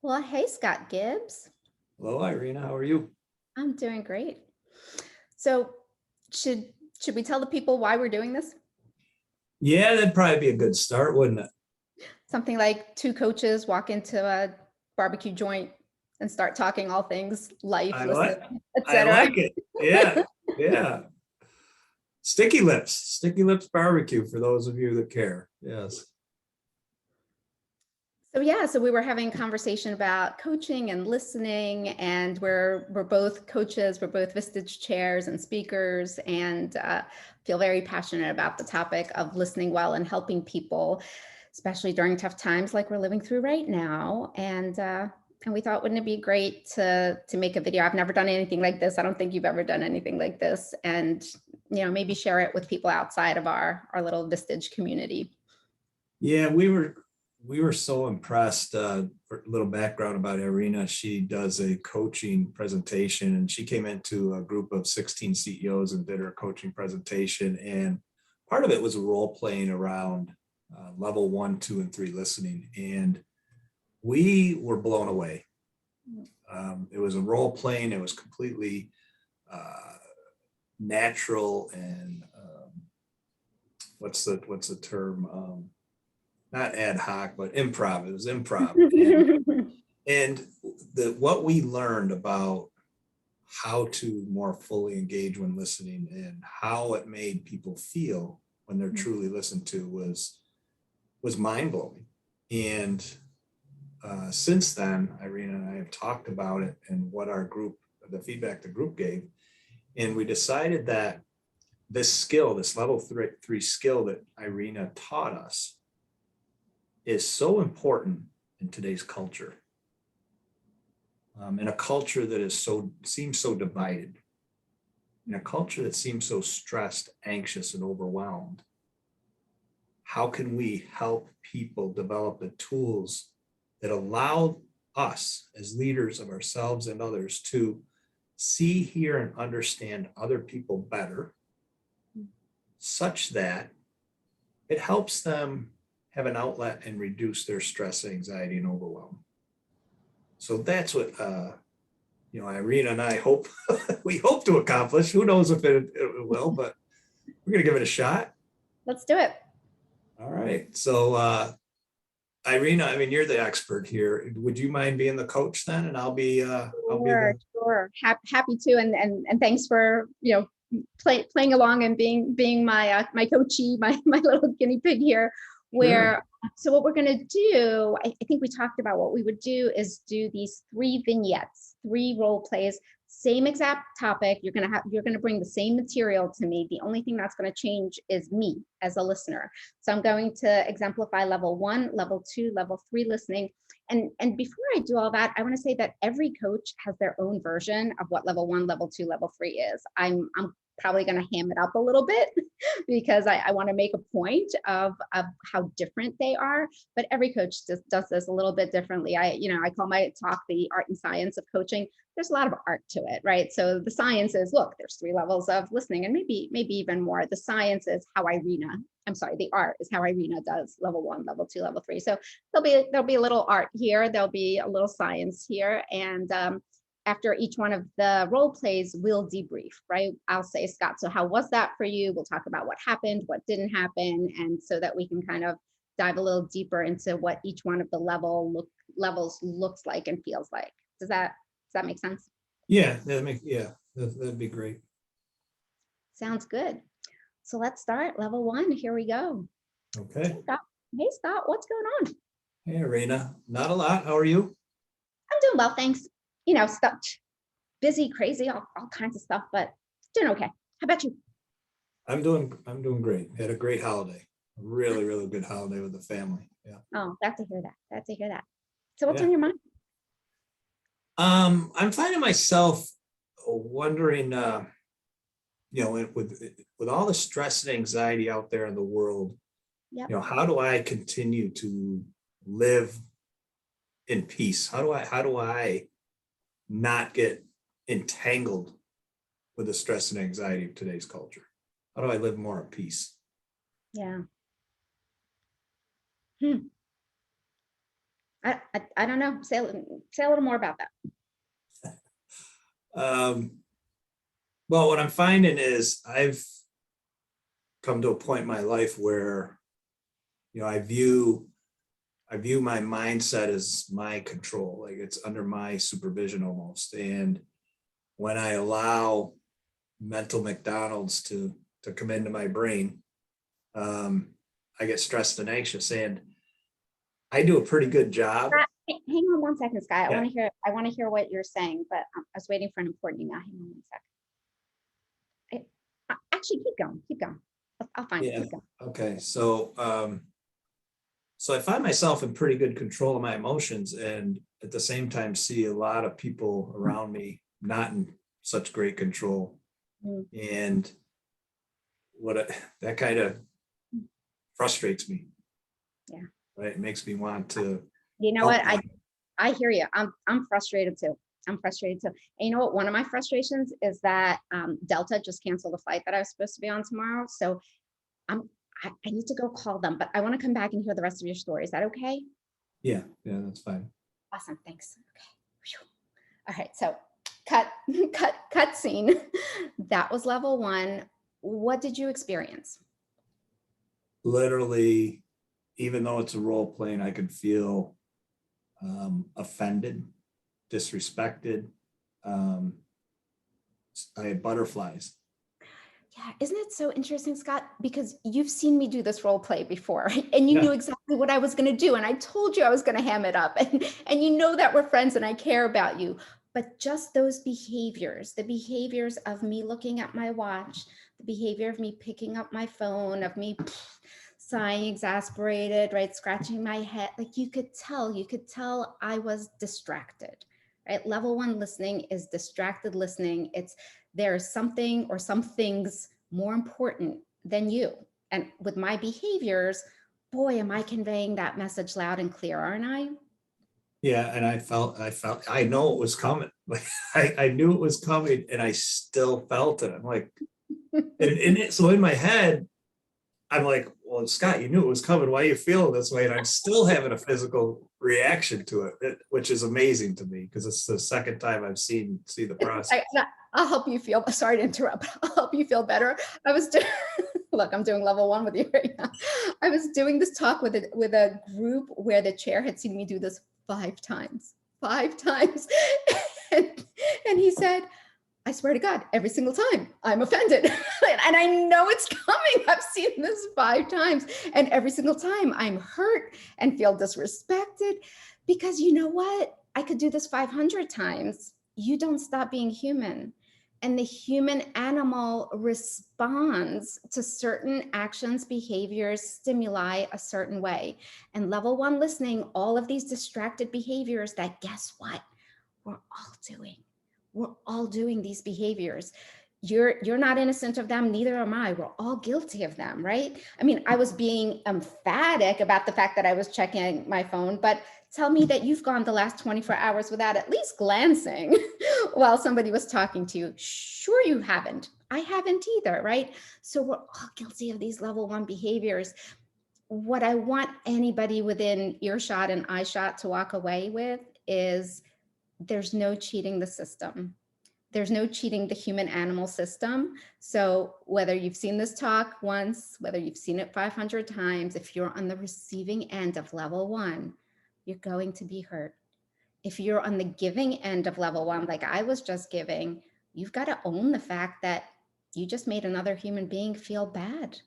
Well, hey, Scott Gibbs. Hello, Irina. How are you? I'm doing great. So, should should we tell the people why we're doing this? Yeah, that'd probably be a good start, wouldn't it? Something like two coaches walk into a barbecue joint and start talking all things life, I listening, like I etc. like it. Yeah, yeah. Sticky lips barbecue for those of you that care. Yes. So yeah, so we were having conversation about coaching and listening, and we're both coaches, we're both Vistage chairs and speakers, and feel very passionate about the topic of listening well and helping people, especially during tough times like we're living through right now. And we thought, wouldn't it be great to make a video? I've never done anything like this. I don't think you've ever done anything like this, and maybe share it with people outside of our little Vistage community. Yeah, we were so impressed. For a little background about Irina, she does a coaching presentation, and she came into a group of 16 CEOs and did her coaching presentation. And part of it was role playing around level 1, 2, and 3 listening, and we were blown away. It was a role playing. It was completely uh, natural and what's the term? Not ad hoc, but improv. It was improv, and what we learned about how to more fully engage when listening and how it made people feel when they're truly listened to was mind blowing. And since then, Irina and I have talked about it and what our group, the feedback the group gave, and we decided that this skill, this level 3 skill that Irina taught us, is so important in today's culture. In a culture that seems so divided, in a culture that seems so stressed, anxious, and overwhelmed. How can we help people develop the tools that allow us as leaders of ourselves and others to see, hear, and understand other people better, such that it helps them have an outlet and reduce their stress, anxiety, and overwhelm. So that's what Irina and I hope we hope to accomplish. Who knows if it will, but we're gonna give it a shot. Let's do it. All right. So Irina, I mean, you're the expert here. Would you mind being the coach then? And I'll be Sure, the sure. Happy to, and thanks for playing along and being my coachee, my little guinea pig here. sure. Where so what we're gonna do, I think we talked about what we would do is do these 3 vignettes, 3 role plays, same exact topic. You're gonna bring the same material to me. The only thing that's gonna change is me as a listener. So I'm going to exemplify level 1, level 2, level 3 listening. And before I do all that, I want to say that every coach has their own version of what level 1, level 2, level 3 is. I'm probably going to ham it up a little bit because I want to make a point of how different they are. But every coach does this a little bit differently. I call my talk the art and science of coaching. There's a lot of art to it, right? So the science is, look, there's 3 levels of listening, and maybe even more. The science is how the art is how Irina does level 1, level 2, level 3. So there'll be a little art here, there'll be a little science here, and after each one of the role plays, we'll debrief, right? I'll say, Scott, so how was that for you? We'll talk about what happened, what didn't happen, and so that we can kind of dive a little deeper into what each one of the levels looks like and feels like. Does that make sense? That'd be great. Sounds good. So let's start level 1. Here we go. Okay. Hey, Scott, what's going on? Hey, Irina. Not a lot. How are you? I'm doing well, thanks. Stuff, busy, crazy, all kinds of stuff, but doing okay. How about you? I'm doing great. Had a great holiday. A really, really good holiday with the family. Yeah. Oh, glad to hear that. Glad to hear that. So what's Yeah. on your mind? I'm finding myself wondering, with all the stress and anxiety out there in the world, Yep. how do I continue to live in peace? How do I not get entangled with the stress and anxiety of today's culture? How do I live more at peace? Yeah. Hmm. I don't know. Say a little more about that. Well, what I'm finding is I've come to a point in my life where, I view my mindset as my control, like it's under my supervision almost. And when I allow mental McDonald's to come into my brain, I get stressed and anxious, and I do a pretty good job. Hang on one second, Sky. Yeah. I want to hear what you're saying, but I was waiting for an important email. Hang on one second. Actually, keep going. Keep going. I'll find it. Yeah. Keep going. Okay. So I find myself in pretty good control of my emotions, and at the same time see a lot of people around me not in such great control. Mm. And that kind of frustrates me. Yeah. Right. It makes me want to. You know what? I hear you. I'm frustrated too. I'm frustrated too. And you know what? One of my frustrations is that Delta just canceled a flight that I was supposed to be on tomorrow. So I need to go call them, but I want to come back and hear the rest of your story. Is that okay? Yeah, that's fine. Awesome. Thanks. Okay. Whew. All right. So cut scene. That was level 1. What did you experience? Literally, even though it's a role playing, I could feel offended, disrespected. I had butterflies. Yeah, isn't it so interesting, Scott? Because you've seen me do this role play before, and you Yeah. knew exactly what I was going to do, and I told you I was going to ham it up, and you know that we're friends and I care about you. But just those behaviors, the behaviors of me looking at my watch, the behavior of me picking up my phone, of me sighing, exasperated, right, scratching my head, like you could tell I was distracted, right? Level 1 listening is distracted listening. It's there's something or some things more important than you. And with my behaviors, boy, am I conveying that message loud and clear, aren't I? Yeah, and I know it was coming. Like I knew it was coming, and I still felt it. I'm like, so in my head, I'm like, well, Scott, you knew it was coming. Why are you feeling this way? And I'm still having a physical reaction to it, which is amazing to me because it's the second time I've see the process. I'll help you feel, sorry to interrupt, but I'll help you feel better. I was doing, look, I'm doing level 1 with you right now. I was doing this talk with a group where the chair had seen me do this 5 times. And he said, I swear to God, every single time I'm offended. And I know it's coming. I've seen this 5 times. And every single time I'm hurt and feel disrespected because you know what? I could do this 500 times. You don't stop being human. And the human animal responds to certain actions, behaviors, stimuli a certain way. And level 1 listening, all of these distracted behaviors that guess what? We're all doing. We're all doing these behaviors. You're not innocent of them, neither am I. We're all guilty of them, right? I mean, I was being emphatic about the fact that I was checking my phone, but tell me that you've gone the last 24 hours without at least glancing while somebody was talking to you. Sure, you haven't. I haven't either, right? So we're all guilty of these level 1 behaviors. What I want anybody within earshot and eyeshot to walk away with is there's no cheating the system. There's no cheating the human animal system. So whether you've seen this talk once, whether you've seen it 500 times, if you're on the receiving end of level 1, you're going to be hurt. If you're on the giving end of level 1, like I was just giving, you've got to own the fact that you just made another human being feel bad.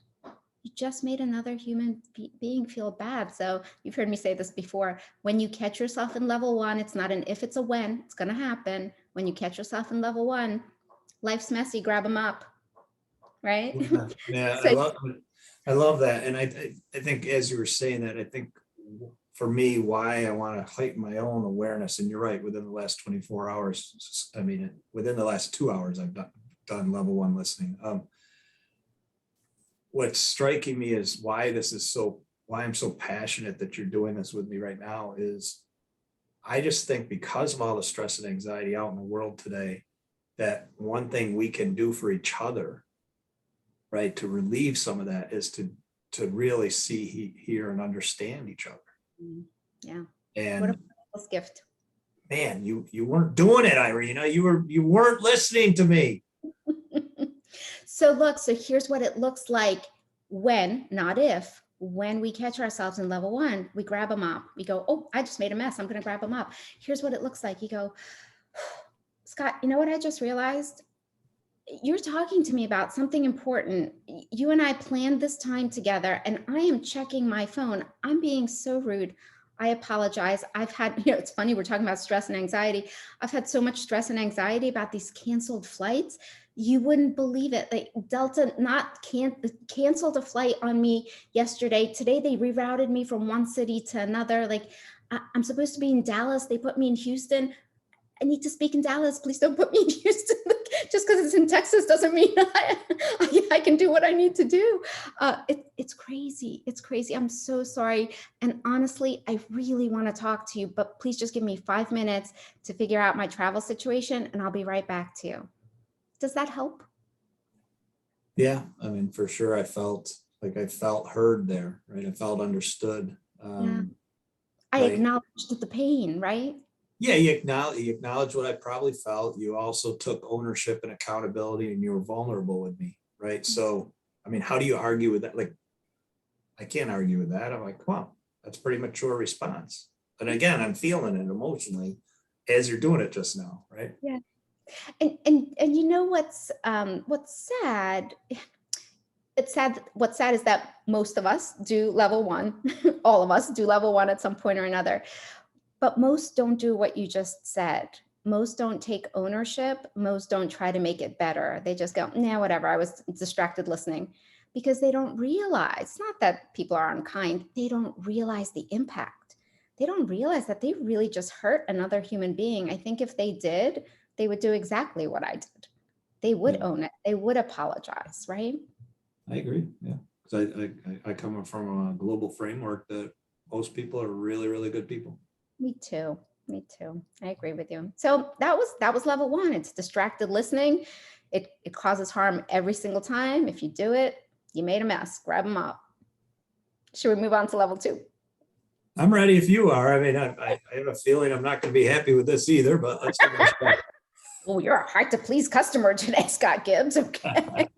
You just made another human being feel bad. So you've heard me say this before. When you catch yourself in level 1, it's not an if, it's a when. It's going to happen. When you catch yourself in level 1, life's messy, grab them up. Right? Yeah, So, I love that. And I think as you were saying that, I think for me, why I want to heighten my own awareness, and you're right, within the last 24 hours, I mean, within the last 2 hours, I've done level 1 listening. What's striking me is why I'm so passionate that you're doing this with me right now is I just think because of all the stress and anxiety out in the world today, that one thing we can do for each other, right, to relieve some of that is to really see, hear, and understand each other. yeah. What a And priceless gift. man, you weren't doing it, Irina. You weren't listening to me. So look, so here's what it looks like when, not if, when we catch ourselves in level one, we grab them up. We go, oh, I just made a mess. I'm going to grab them up. Here's what it looks like. You go, Scott, you know what I just realized? You're talking to me about something important. You and I planned this time together, and I am checking my phone. I'm being so rude. I apologize. I've had, it's funny, we're talking about stress and anxiety. I've had so much stress and anxiety about these canceled flights. You wouldn't believe it. Like Delta canceled a flight on me yesterday. Today they rerouted me from one city to another. Like I'm supposed to be in Dallas. They put me in Houston. I need to speak in Dallas. Please don't put me in Houston. Just because it's in Texas doesn't mean I can do what I need to do. It's crazy. It's crazy. I'm so sorry. And honestly, I really want to talk to you, but please just give me 5 minutes to figure out my travel situation and I'll be right back to you. Does that help? Yeah, I mean, for sure, I felt heard there, right? I felt understood. Yeah. I Right. acknowledged the pain, right? Yeah, you acknowledge what I probably felt. You also took ownership and accountability, and you were vulnerable with me, right? So, I mean, how do you argue with that? Like, I can't argue with that. I'm like, wow, that's a pretty mature response. And again, I'm feeling it emotionally as you're doing it just now, right? Yeah. And you know what's sad? It's sad. What's sad is that most of us do level one. All of us do level one at some point or another. But most don't do what you just said. Most don't take ownership. Most don't try to make it better. They just go, nah, whatever. I was distracted listening, because they don't realize, it's not that people are unkind. They don't realize the impact. They don't realize that they really just hurt another human being. I think if they did, they would do exactly what I did. They would Yeah, own it. They would apologize, right? I agree. Yeah. Because I come from a global framework that most people are really, really good people. Me too. Me too. I agree with you. So that was level one. It's distracted listening. It causes harm every single time. If you do it, you made a mess. Grab them up. Should we move on to level two? I'm ready if you are. I mean, I have a feeling I'm not going to be happy with this either, but let's give it a shot. Oh, you're a hard to please customer today, Scott Gibbs. Okay.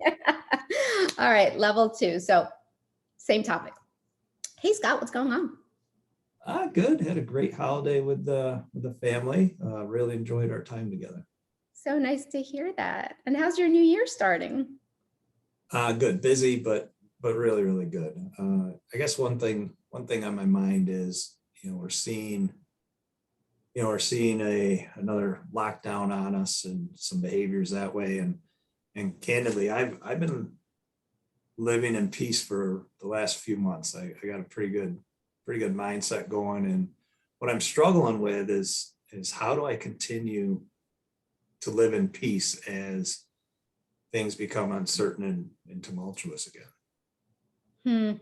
All right, level two. So same topic. Hey, Scott, what's going on? Good. Had a great holiday with the family. Really enjoyed our time together. So nice to hear that. And how's your new year starting? Good. Busy, but really, really good. I guess one thing on my mind is, we're seeing another lockdown on us and some behaviors that way. And candidly, I've been living in peace for the last few months. I got a pretty good mindset going. And what I'm struggling with is how do I continue to live in peace as things become uncertain and tumultuous again?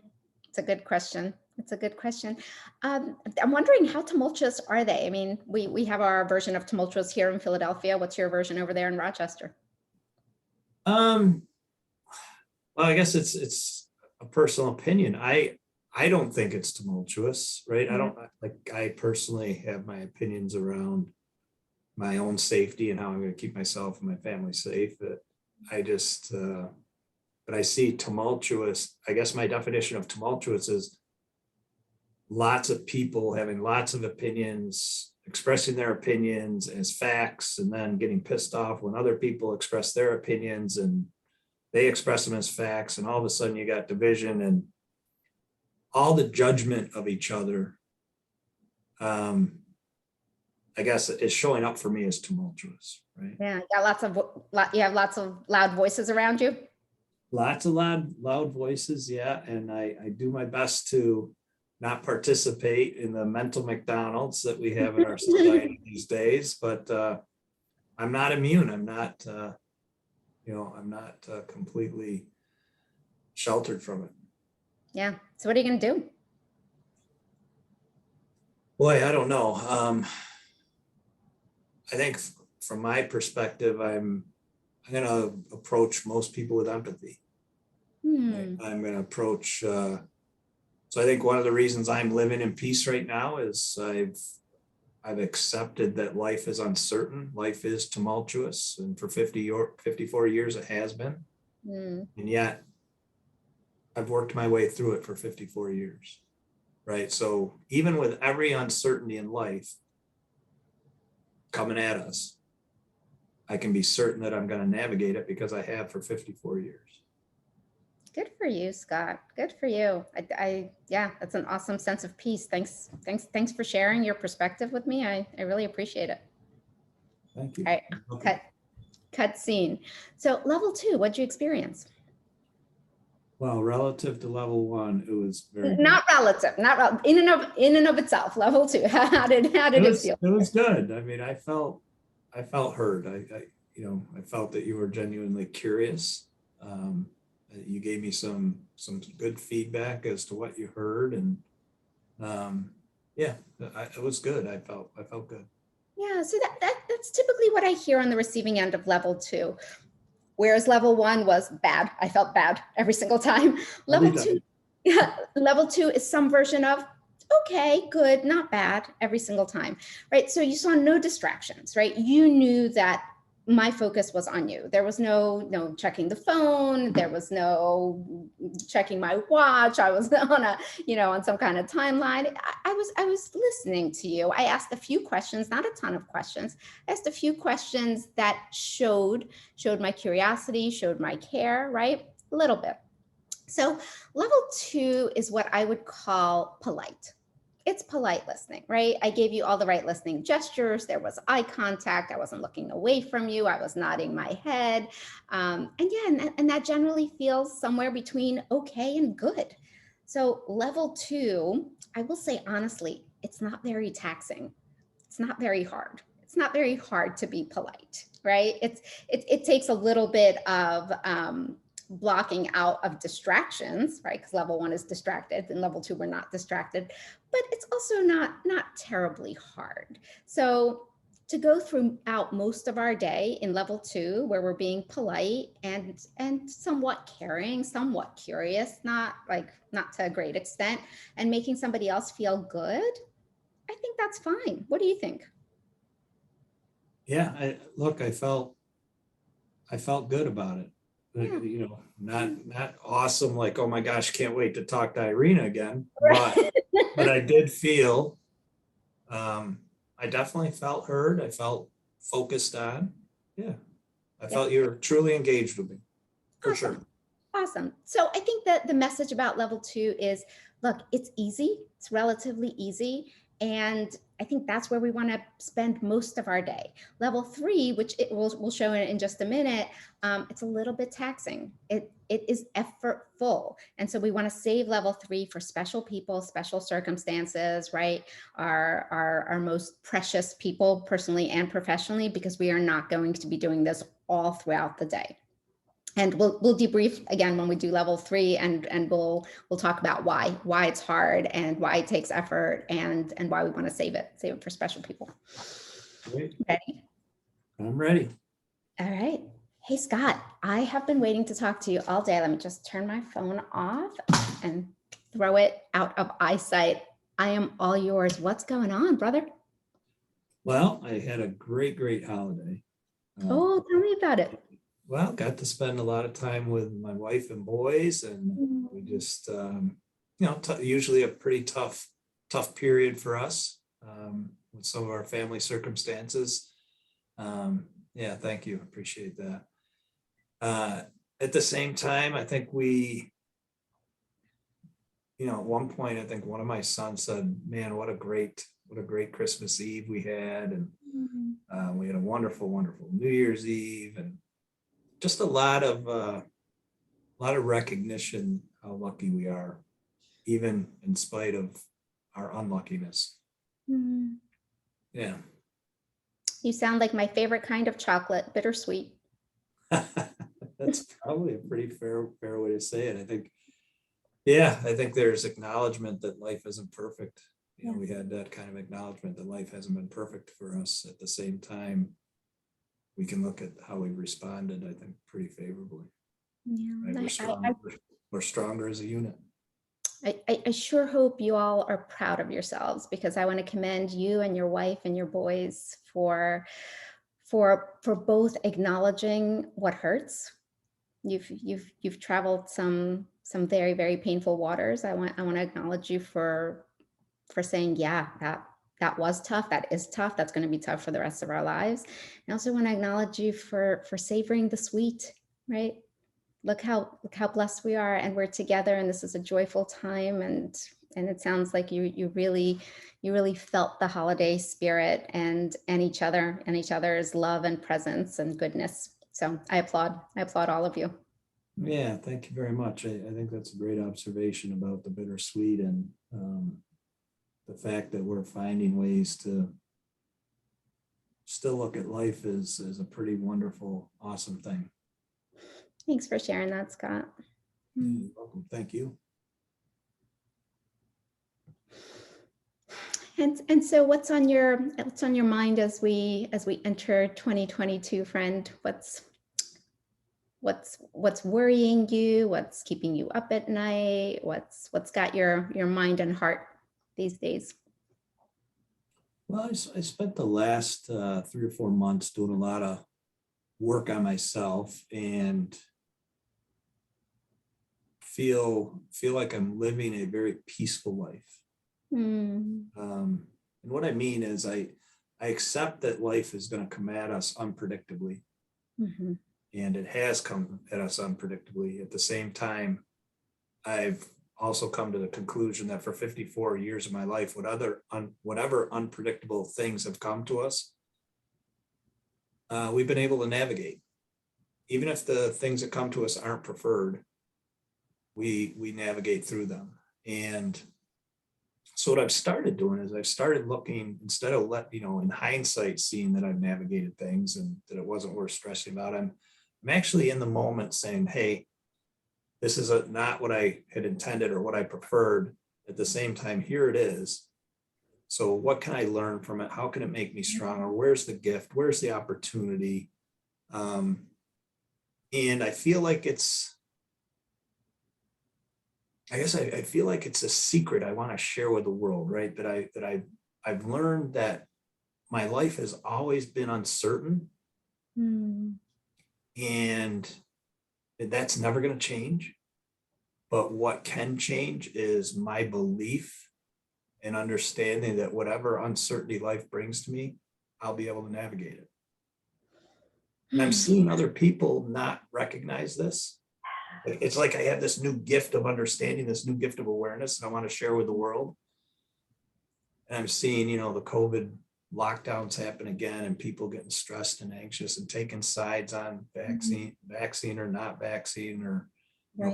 It's a good question. It's a good question. I'm wondering, how tumultuous are they? I mean, we have our version of tumultuous here in Philadelphia. What's your version over there in Rochester? Well, I guess it's a personal opinion. I don't think it's tumultuous, right? I don't I personally have my opinions around my own safety and how I'm going to keep myself and my family safe. I just, but I see tumultuous. I guess my definition of tumultuous is lots of people having lots of opinions, expressing their opinions as facts, and then getting pissed off when other people express their opinions and they express them as facts. And all of a sudden you got division and all the judgment of each other. I guess is showing up for me as tumultuous, right? Yeah, you have lots of loud voices around you. Lots of loud voices, yeah. And I do my best to not participate in the mental McDonald's that we have in our society these days, but I'm not immune. I'm not, I'm not completely sheltered from it. Yeah. So what are you going to do? Boy, I don't know. I think from my perspective, I'm going to approach most people with empathy. Right? I'm going to approach So I think one of the reasons I'm living in peace right now is I've accepted that life is uncertain, life is tumultuous, and for 54 years it has been. Mm. And yet I've worked my way through it for 54 years, right? So even with every uncertainty in life coming at us, I can be certain that I'm going to navigate it because I have for 54 years. Good for you, Scott. Good for you. Yeah, that's an awesome sense of peace. Thanks for sharing your perspective with me. I really appreciate it. Thank you. All right, cut scene. So level 2, what'd you experience? Well, relative to level 1, it was very not good. relative, in and of itself. Level 2, how did it feel? It was good. I mean, I felt heard. I felt that you were genuinely curious. You gave me some good feedback as to what you heard, and yeah, it was good. I felt good. Yeah, so that's typically what I hear on the receiving end of level 2. Whereas level 1 was bad. I felt bad every single time. Level 2, yeah, level 2 is some version of okay, good, not bad every single time, right? So you saw no distractions, right? You knew that my focus was on you. There was no checking the phone. There was no checking my watch. I was on some kind of timeline. I was listening to you. I asked a few questions, not a ton of questions. I asked a few questions that showed my curiosity, showed my care, right? A little bit. So level 2 is what I would call polite. It's polite listening, right? I gave you all the right listening gestures. There was eye contact. I wasn't looking away from you. I was nodding my head. And that generally feels somewhere between okay and good. So level 2, I will say honestly, it's not very taxing. It's not very hard. It's not very hard to be polite, right? It takes a little bit of blocking out of distractions, right? Because level 1 is distracted and level 2 we're not distracted, but it's also not terribly hard. So to go throughout most of our day in level 2, where we're being polite and somewhat caring, somewhat curious, not to a great extent, and making somebody else feel good, I think that's fine. What do you think? Yeah, I felt good about it. Yeah. Not awesome, like, oh my gosh, can't wait to talk to Irina again. Right. But I did feel, I definitely felt heard. I felt focused on. Yeah, I felt you were truly engaged with me, for Awesome. sure. Awesome. So I think that the message about level 2 is, look, it's easy. It's relatively easy. And I think that's where we want to spend most of our day. Level 3, which we'll show in just a minute, it's a little bit taxing. It is effortful. And so we want to save level 3 for special people, special circumstances, right? Our most precious people, personally and professionally, because we are not going to be doing this all throughout the day. And we'll debrief again when we do level 3, and we'll talk about why it's hard and why it takes effort and why we want to save it for special people. Great. Ready? I'm ready. All right. Hey, Scott, I have been waiting to talk to you all day. Let me just turn my phone off and throw it out of eyesight. I am all yours. What's going on, brother? Well, I had a great holiday. Oh, tell me about it. Well, got to spend a lot of time with my wife and boys, and we just, usually a pretty tough period for us with some of our family circumstances. Yeah, thank you. Appreciate that. At the same time, I think at one point, I think one of my sons said, man, what a great Christmas Eve we had. And we had a wonderful New Year's Eve, and just a lot of recognition how lucky we are, even in spite of our unluckiness. Mm. Yeah. You sound like my favorite kind of chocolate, bittersweet. That's probably a pretty fair way to say it. I think there's acknowledgement that life isn't perfect. We had that kind of acknowledgement that life hasn't been perfect for us. At the same time, we can look at how we responded, I think, pretty favorably. Yeah. Right? We're stronger as a unit. I sure hope you all are proud of yourselves, because I want to commend you and your wife and your boys for both acknowledging what hurts. You've traveled some very, very painful waters. I want to acknowledge you for saying, yeah, that was tough. That is tough. That's going to be tough for the rest of our lives. I also want to acknowledge you for savoring the sweet, right? Look how blessed we are, and we're together, and this is a joyful time, and it sounds like you really felt the holiday spirit and each other's love and presence and goodness. So I applaud all of you. Yeah, thank you very much. I think that's a great observation about the bittersweet, and the fact that we're finding ways to still look at life is a pretty wonderful, awesome thing. Thanks for sharing that, Scott. You're welcome. Thank you. And so what's on your mind as we enter 2022, friend? What's worrying you? What's keeping you up at night? What's got your mind and heart these days? Well, I spent the last 3 or 4 months doing a lot of work on myself, and feel like I'm living a very peaceful life. And what I mean is I accept that life is going to come at us unpredictably. Mm-hmm. And it has come at us unpredictably. At the same time, I've also come to the conclusion that for 54 years of my life, whatever unpredictable things have come to us, we've been able to navigate. Even if the things that come to us aren't preferred, we navigate through them. And so what I've started doing is I've started looking, instead of in hindsight, seeing that I've navigated things and that it wasn't worth stressing about, I'm actually in the moment saying, hey, this is not what I had intended or what I preferred. At the same time, here it is. So what can I learn from it? How can it make me stronger? Where's the gift? Where's the opportunity? And I feel like I feel like it's a secret I want to share with the world, right? That I've learned that my life has always been uncertain, and that's never going to change. But what can change is my belief and understanding that whatever uncertainty life brings to me, I'll be able to navigate it. And I'm seeing other people not recognize this. It's like I have this new gift of understanding, this new gift of awareness, and I want to share with the world. And I'm seeing, the COVID lockdowns happen again, and people getting stressed and anxious and taking sides on vaccine or not vaccine, or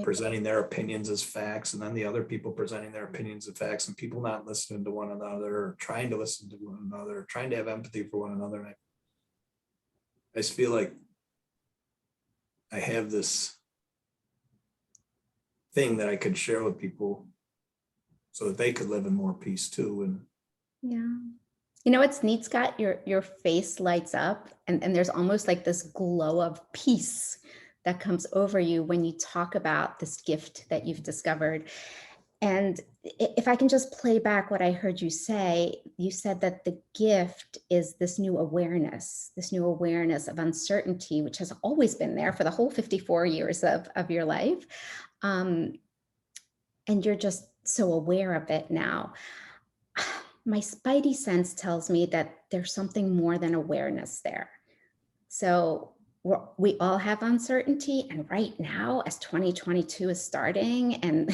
presenting their opinions as facts, and then the other people presenting their opinions as facts, and people not listening to one another, or trying to listen to one another, or trying to have empathy for one another. And I just feel like I have this thing that I could share with people so that they could live in more peace too. And yeah, it's neat, Scott, your face lights up, and there's almost like this glow of peace that comes over you when you talk about this gift that you've discovered. And if I can just play back what I heard you say, you said that the gift is this new awareness of uncertainty, which has always been there for the whole 54 years of your life. And you're just so aware of it now. My spidey sense tells me that there's something more than awareness there. So we all have uncertainty. And right now, as 2022 is starting, and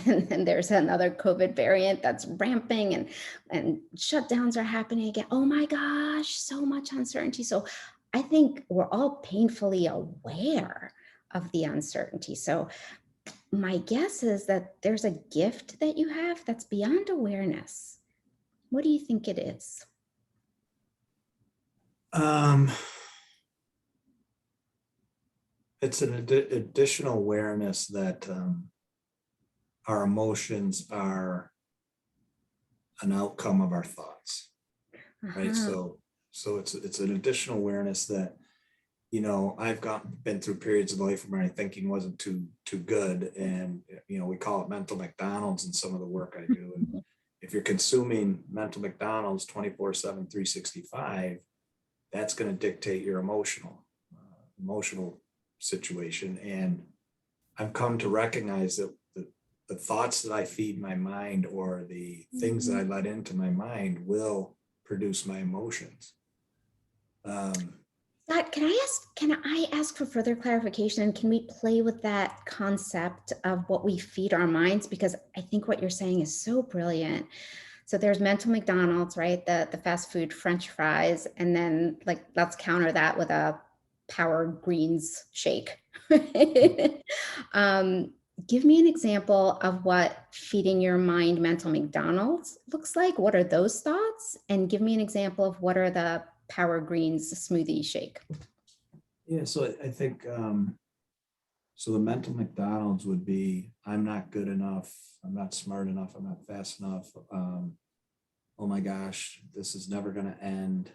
there's another COVID variant that's ramping, and shutdowns are happening again. Oh my gosh, so much uncertainty. So I think we're all painfully aware of the uncertainty. So my guess is that there's a gift that you have that's beyond awareness. What do you think it is? It's an additional awareness that our emotions are an outcome of our thoughts, right? So it's an additional awareness that I've been through periods of life where my thinking wasn't too good, and we call it mental McDonald's in some of the work I do. And if you're consuming mental McDonald's 24/7, 365, that's going to dictate your emotional situation. And I've come to recognize that the thoughts that I feed my mind, or the things that I let into my mind, will produce my emotions. Scott, can I ask for further clarification? Can we play with that concept of what we feed our minds? Because I think what you're saying is so brilliant. So there's mental McDonald's, right? The fast food French fries. And then let's counter that with a Power Greens shake. Give me an example of what feeding your mind mental McDonald's looks like. What are those thoughts? And give me an example of what are the Power Greens smoothie shake. Yeah, so I think so the mental McDonald's would be, I'm not good enough, I'm not smart enough, I'm not fast enough. Oh my gosh, this is never going to end.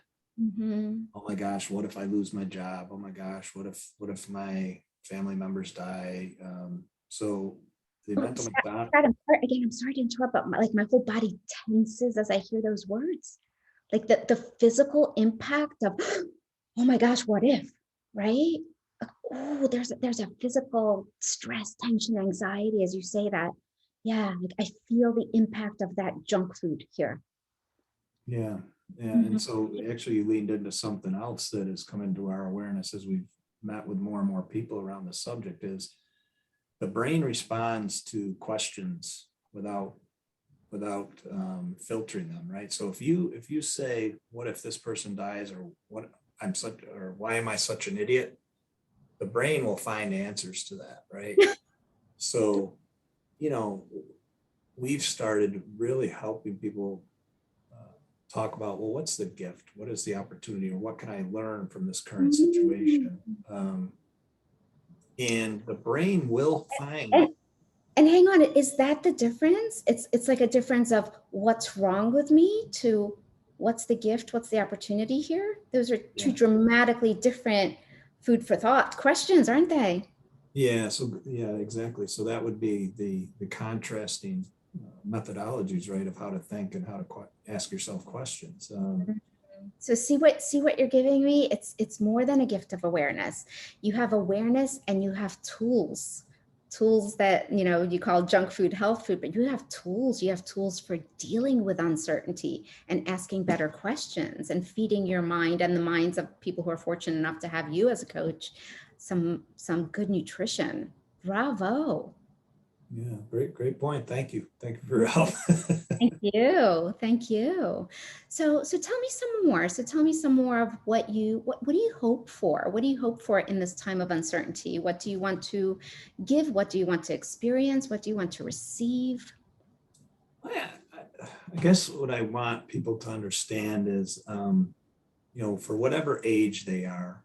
Oh my gosh, what if I lose my job? Oh my gosh, what if my family members die? So the mental McDonald's. I'm sorry to interrupt, but my whole body tenses as I hear those words. Like the physical impact of, oh my gosh, what if, right? Oh, there's a physical stress, tension, anxiety as you say that. Yeah, I feel the impact of that junk food here. Yeah. And so actually you leaned into something else that has come into our awareness as we've met with more and more people around the subject, is the brain responds to questions without filtering them, right? So if you say, what if this person dies, or why am I such an idiot? The brain will find answers to that, right? So, we've started really helping people talk about, well, what's the gift? What is the opportunity? Or what can I learn from this current situation? And the brain will find. And hang on, is that the difference? It's like a difference of what's wrong with me to what's the gift, what's the opportunity here? Those are two dramatically different food for thought questions, aren't they? Yeah, so yeah, exactly. So that would be the contrasting methodologies, right, of how to think and how to ask yourself questions. So see what you're giving me? It's more than a gift of awareness. You have awareness and you have tools that you call junk food health food, but you have tools for dealing with uncertainty and asking better questions and feeding your mind and the minds of people who are fortunate enough to have you as a coach some good nutrition. Bravo. Yeah, great point. Thank you for your help. Thank you. So tell me some more. So tell me some more of what do you hope for? What do you hope for in this time of uncertainty? What do you want to give? What do you want to experience? What do you want to receive? Yeah, I guess what I want people to understand is, for whatever age they are,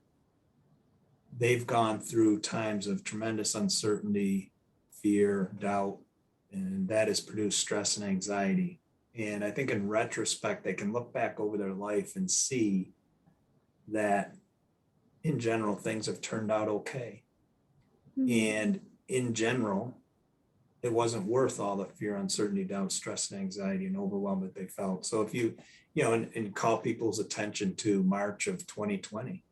they've gone through times of tremendous uncertainty, fear, doubt, and that has produced stress and anxiety. And I think in retrospect, they can look back over their life and see that in general, things have turned out okay. And in general, it wasn't worth all the fear, uncertainty, doubt, stress, and anxiety and overwhelm that they felt. So if you and call people's attention to March of 2020,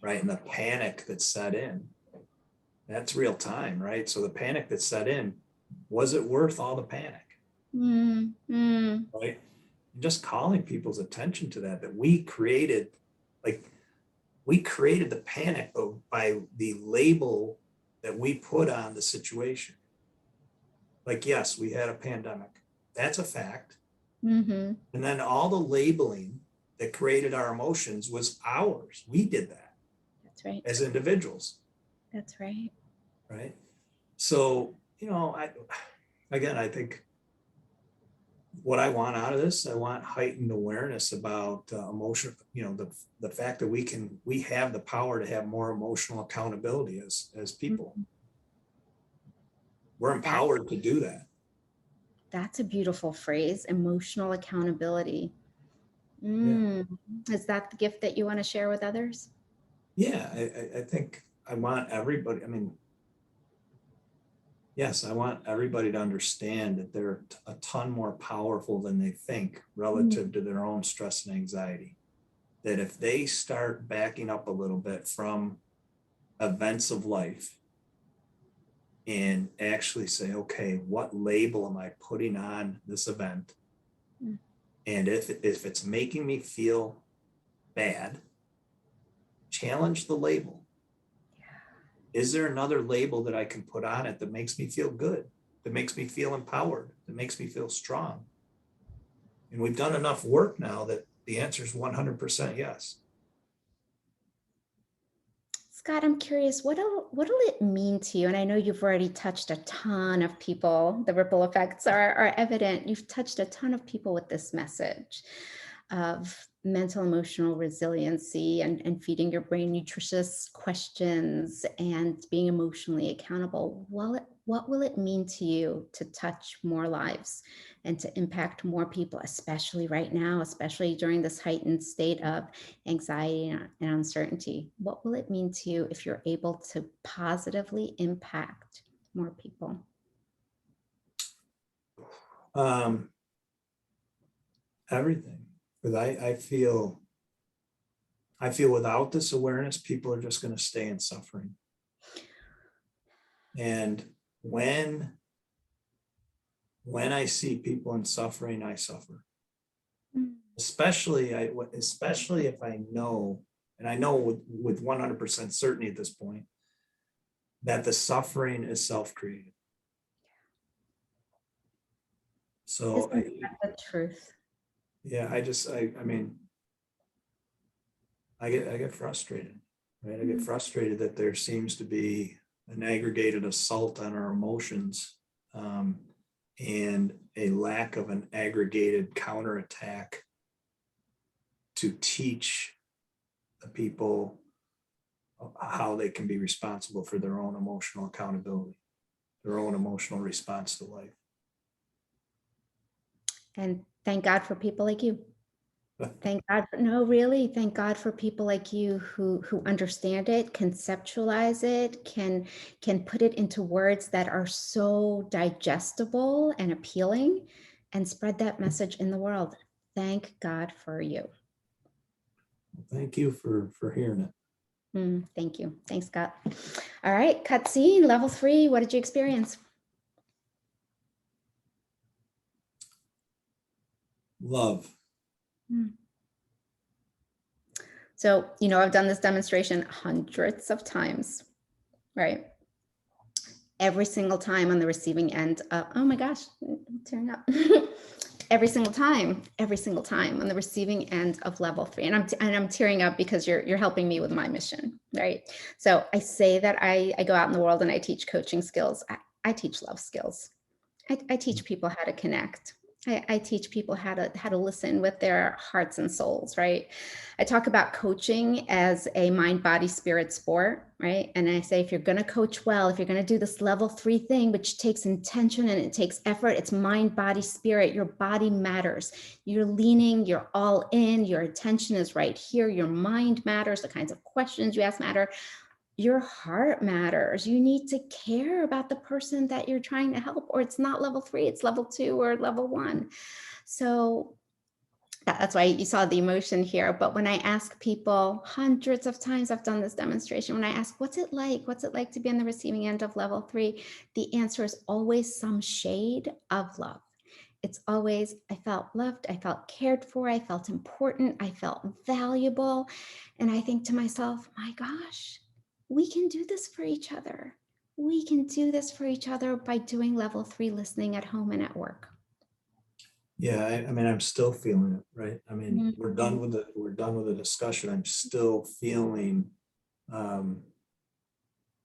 right, and the panic that set in, that's real time, right? So the panic that set in, was it worth all the panic? Right? And just calling people's attention to that we created the panic by the label that we put on the situation. Like, yes, we had a pandemic. That's a fact. And then all the labeling that created our emotions was ours. We did that. That's right. As individuals. That's right. Right. So, I think what I want out of this, I want heightened awareness about emotion, the fact that we have the power to have more emotional accountability as people. We're empowered to do that. That's a beautiful phrase, emotional accountability. Is that the gift that you want to share with others? Yeah, I think I want everybody, I mean, yes, I want everybody to understand that they're a ton more powerful than they think relative to their own stress and anxiety. That if they start backing up a little bit from events of life and actually say, okay, what label am I putting on this event? Mm. And if it's making me feel bad, challenge the label. Is there another label that I can put on it that makes me feel good, that makes me feel empowered, that makes me feel strong? And we've done enough work now that the answer is 100% yes. Scott, I'm curious, what'll it mean to you? And I know you've already touched a ton of people. The ripple effects are evident. You've touched a ton of people with this message of mental emotional resiliency and feeding your brain nutritious questions and being emotionally accountable. What will it mean to you to touch more lives and to impact more people, especially right now, especially during this heightened state of anxiety and uncertainty? What will it mean to you if you're able to positively impact more people? Everything. Because I feel without this awareness, people are just going to stay in suffering. And when I see people in suffering, I suffer. Mm. Especially if I know, and I know with 100% certainty at this point, that the suffering is self-created. So Isn't that the truth? yeah, I mean, I get frustrated, right? I get frustrated that there seems to be an aggregated assault on our emotions, and a lack of an aggregated counterattack to teach the people how they can be responsible for their own emotional accountability, their own emotional response to life. And thank God for people like you. Thank God for, no, really, thank God for people like you who understand it, conceptualize it, can put it into words that are so digestible and appealing, and spread that message in the world. Thank God for you. Thank you for hearing it. Thank you. Thanks, Scott. All right, cutscene, level 3. What did you experience? Love. So, I've done this demonstration hundreds of times, right? Every single time on the receiving end of, oh my gosh, I'm tearing up. every single time on the receiving end of level 3. And I'm tearing up because you're helping me with my mission, right? So I say that I go out in the world and I teach coaching skills. I teach love skills. I teach people how to connect. I teach people how to listen with their hearts and souls, right? I talk about coaching as a mind, body, spirit sport, right? And I say, if you're going to coach well, if you're going to do this level 3 thing, which takes intention and it takes effort, it's mind, body, spirit. Your body matters. You're leaning, you're all in, your attention is right here. Your mind matters. The kinds of questions you ask matter. Your heart matters. You need to care about the person that you're trying to help, or it's not level 3, it's level 2 or level 1. So that's why you saw the emotion here. But when I ask people, hundreds of times I've done this demonstration, when I ask, what's it like to be on the receiving end of level 3? The answer is always some shade of love. It's always, I felt loved, I felt cared for, I felt important, I felt valuable. And I think to myself, my gosh, we can do this for each other. We can do this for each other by doing level 3 listening at home and at work. Yeah, I mean, I'm still feeling it, right? I mean, we're done with the discussion. I'm still feeling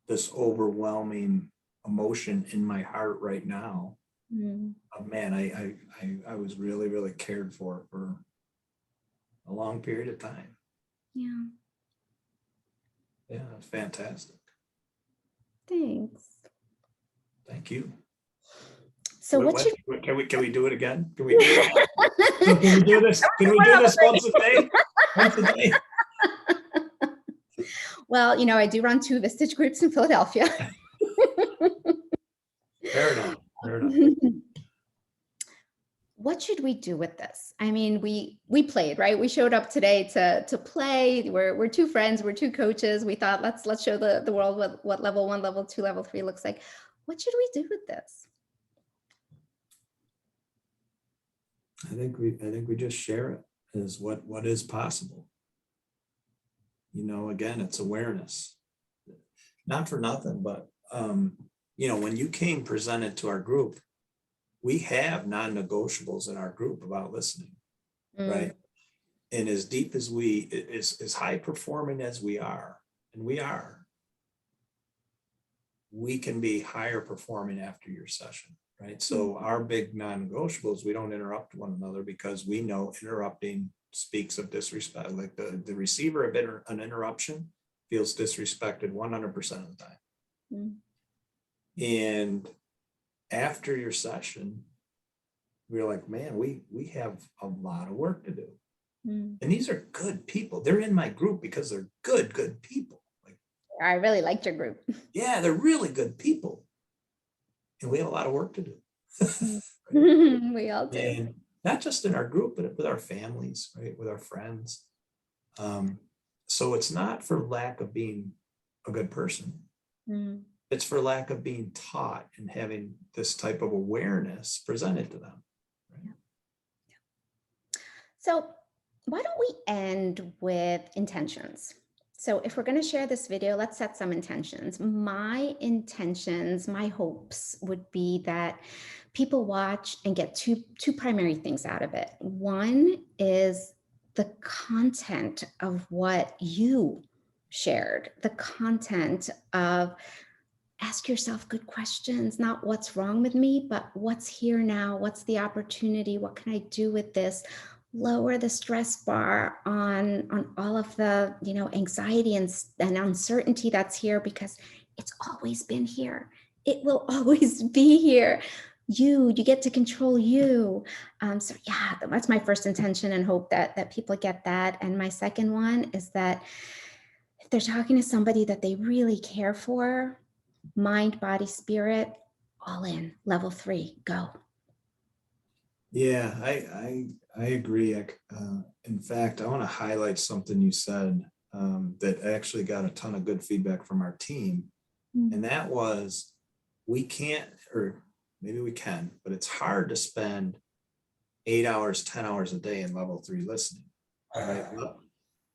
this overwhelming emotion in my heart right now. Man, I was really, really cared for a long period of time. Yeah. Yeah, it's fantastic. Thanks. Thank you. So can we do it again? Can we do it? Can we do this? Can we do this once a day? Once a day? Well, I do run 2 Vistage groups in Philadelphia. Fair enough. Fair enough. What should we do with this? I mean, we played, right? We showed up today to play. We're 2 friends, we're 2 coaches. We thought let's show the world what level 1, level 2, level 3 looks like. What should we do with this? I think we just share it as what is possible. Again, it's awareness. Not for nothing, but when you came presented to our group, we have non-negotiables in our group about listening, right? And as deep as as high performing as we are, and we can be higher performing after your session, right? So our big non-negotiables, we don't interrupt one another, because we know interrupting speaks of disrespect. Like the receiver of an interruption feels disrespected 100% of the time. And after your session, we were like, man, we have a lot of work to do. And these are good people. They're in my group because they're good people. Like, I really liked your group. yeah, they're really good people. And we have a lot of work to do. Right? We all do. And not just in our group, but with our families, right? With our friends. So it's not for lack of being a good person. It's for lack of being taught and having this type of awareness presented to them. Right? Yeah. So why don't we end with intentions? So if we're going to share this video, let's set some intentions. My intentions, my hopes would be that people watch and get two primary things out of it. One is the content of what you shared, the content of ask yourself good questions, not what's wrong with me, but what's here now, what's the opportunity, what can I do with this? Lower the stress bar on all of the anxiety and uncertainty that's here, because it's always been here. It will always be here. You get to control you. So yeah, that's my first intention, and hope that people get that. And my second one is that if they're talking to somebody that they really care for, mind, body, spirit, all in, level 3, go. Yeah, I agree. In fact, I want to highlight something you said that actually got a ton of good feedback from our team. And that was, we can't, or maybe we can, but it's hard to spend 8 hours, 10 hours a day in level 3 listening. Right?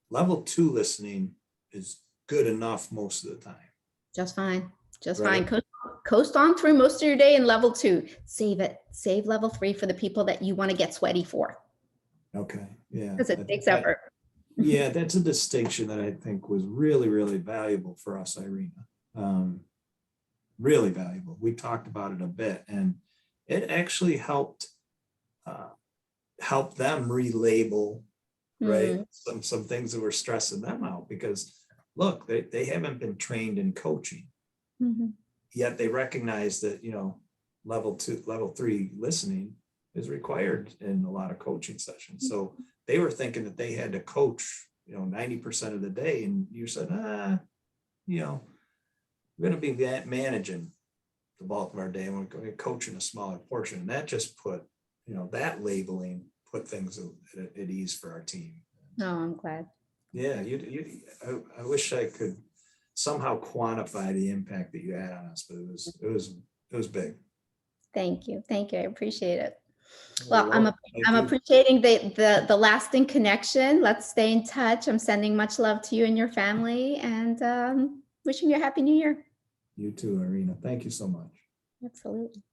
Level 2 listening is good enough most of the time. Just fine. Just Right. fine. Coast on through most of your day in level 2. Save it. Save level 3 for the people that you want to get sweaty for. Okay. Yeah. Because it takes effort. Yeah, that's a distinction that I think was really, really valuable for us, Irina. Really valuable. We talked about it a bit, and it actually helped them relabel, right? Some things that were stressing them out, because look, they haven't been trained in coaching. Yet they recognize that, level 2, level 3 listening is required in a lot of coaching sessions. So they were thinking that they had to coach, 90% of the day. And you said, we're going to be managing the bulk of our day, and we're going to coach in a smaller portion. And that just put, that labeling put things at ease for our team. Oh, I'm glad. Yeah, I wish I could somehow quantify the impact that you had on us, but it was big. Thank you. I appreciate it. Well, Well, I'm appreciating the lasting connection. Let's stay in touch. I'm sending much love to you and your family, and wishing you a happy new year. You too, Irina. Thank you so much. Absolutely.